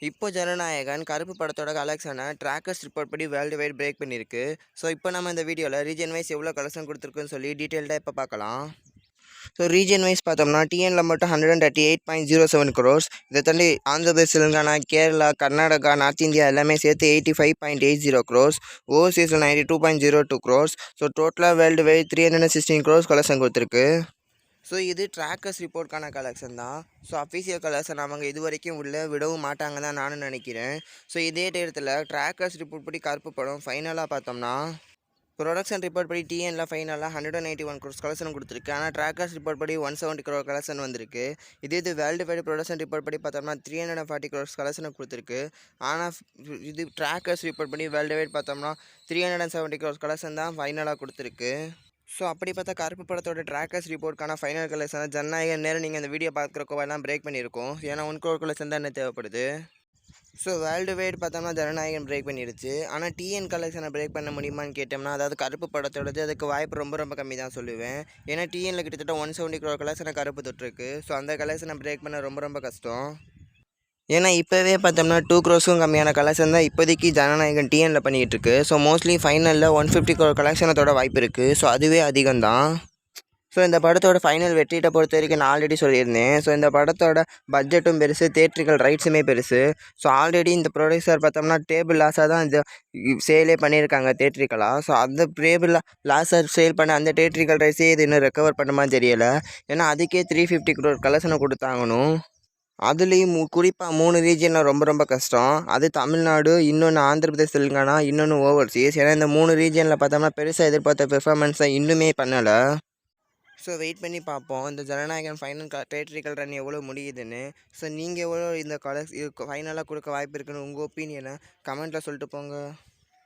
இப்போ ஜனநாயகன் கருப்பு படத்தோட கலெக்ஷனை ட்ராக்கர்ஸ் ரிப்போர்ட் படி வேர்ல்டு வைட் பிரேக் பண்ணியிருக்கு. ஸோ இப்போ நம்ம இந்த வீடியோவில் ரீஜன் வைஸ் எவ்வளோ கலெக்ஷன் கொடுத்துருக்குன்னு சொல்லி டீட்டெயில்டாக இப்போ பார்க்கலாம். ஸோ ரீஜன் வைஸ் பார்த்தோம்னா டிஎன்ல மட்டும் 138.07 crores. இதை தாண்டி ஆந்திர பிரதேஷ், தெலுங்கானா, கேரளா, கர்நாடகா, நார்த் இந்தியா எல்லாமே சேர்த்து 85.80 crores. ஓவர்சீஸில் 92.02 crores. ஸோ டோட்டலாக வேர்ல்டு வைட் 316 crores கலெக்ஷன் கொடுத்துருக்கு. ஸோ இது ட்ராக்கர்ஸ் ரிப்போர்ட்கான கலெக்ஷன் தான். ஸோ அஃபீஷியல் கலெக்ஷன் அவங்க இது வரைக்கும் உள்ளே விடவும் மாட்டாங்க தான் நானும் நினைக்கிறேன். ஸோ இதே டேரத்தில் ட்ராக்கர்ஸ் ரிப்போர்ட் படி கருப்பு படம் ஃபைனலாக பார்த்தோம்னா ப்ரொடக்ஷன் ரிப்போர்ட் படி டிஎனில் ஃபைனலாக 181 crores கலெக்ஷன் கொடுத்துருக்கு. ஆனால் ட்ராக்கர்ஸ் ரிப்போர்ட் படி 170 crore கலெக்ஷன் வந்திருக்கு. இது வேர்ல்டு வைடு ப்ரொடக்ஷன் ரிப்போர்ட் படி பார்த்தோம்னா 340 crores கலெக்ஷனை கொடுத்துருக்கு. ஆனால் இது ட்ராக்கர்ஸ் ரிப்போர்ட் படி வேர்ல்டு வைட் பார்த்தோம்னா 370 crores கலெக்ஷன் தான் ஃபைனலாக கொடுத்துருக்கு. ஸோ அப்படி பார்த்தா கருப்பு படத்தோட ட்ராக்கர்ஸ் ரிப்போர்ட்கான ஃபைனல் கலெக்ஷன் ஜனநாயகன் நேரம் நீங்கள் இந்த வீடியோ பார்க்குறக்கோவெல்லாம் பிரேக் பண்ணியிருக்கோம். ஏன்னா 1 crore கலெக்ஷன் தான் என்ன தேவைப்படுது. ஸோ வேர்ல்டு வைட் பார்த்தோம்னா ஜனநாயகன் பிரேக் பண்ணிடுச்சு. ஆனால் டிஎன் கலெக்ஷனை பிரேக் பண்ண முடியுமான்னு கேட்டோம்னா, அதாவது கருப்பு படத்தோடது அதுக்கு வாய்ப்பு ரொம்ப கம்மி தான் சொல்லுவேன். ஏன்னா டிஎனில் கிட்டத்தட்ட 170 crore கலெக்ஷனை கருப்பு தொட்டிருக்கு. ஸோ அந்த கலெக்ஷனை பிரேக் பண்ண ரொம்ப கஷ்டம். ஏன்னா இப்போவே பார்த்தோம்னா 2 crores கம்மியான கலெக்ஷன் தான் இப்போதைக்கு ஜனநாயகன் டிஎனில் பண்ணிக்கிட்டு இருக்கு. ஸோ மோஸ்ட்லி ஃபைனலில் 150 crore கலெக்ஷனத்தோட வாய்ப்பு இருக்குது. ஸோ அதுவே அதிகம்தான். ஸோ இந்த படத்தோட ஃபைனல் வெற்றியை பொறுத்த வரைக்கும் நான் ஆல்ரெடி சொல்லியிருந்தேன். ஸோ இந்த படத்தோட பட்ஜெட்டும் பெருசு, தேட்ரிக்கல் ரைட்ஸுமே பெருசு. ஸோ ஆல்ரெடி இந்த ப்ரொடியூசர் பார்த்தோம்னா டேபிள் லாஸாக தான் இந்த சேலே பண்ணியிருக்காங்க தேட்ரிக்கலாக. ஸோ அந்த டேபிள் லாஸாக சேல் பண்ண அந்த தேட்ரிக்கல் ரைட்ஸே இது இன்னும் ரெக்கவர் பண்ணுமா தெரியலை. ஏன்னா அதுக்கே 350 crore கலெக்ஷனை கொடுத்தாங்கணும். அதுலேயும் குறிப்பாக 3 ரீஜனில் ரொம்ப கஷ்டம். அது தமிழ்நாடு, இன்னொன்று ஆந்திர பிரதேஷ், தெலுங்கானா, இன்னொன்று ஓவர்சீஸ். ஏன்னா இந்த 3 ரீஜனில் பார்த்தோம்னா பெருசாக எதிர்பார்த்த பெர்ஃபார்மன்ஸை இன்னுமே பண்ணலை. ஸோ வெயிட் பண்ணி பார்ப்போம் இந்த ஜனநாயகன் ஃபைனல் தேட்ரிக்கல் ரன் எவ்வளோ முடியுதுன்னு. ஸோ நீங்கள் எவ்வளோ இந்த ஃபைனலாக கொடுக்க வாய்ப்பு இருக்குன்னு உங்கள் ஒப்பீனியனை கமெண்ட்டில் சொல்லிட்டு போங்க.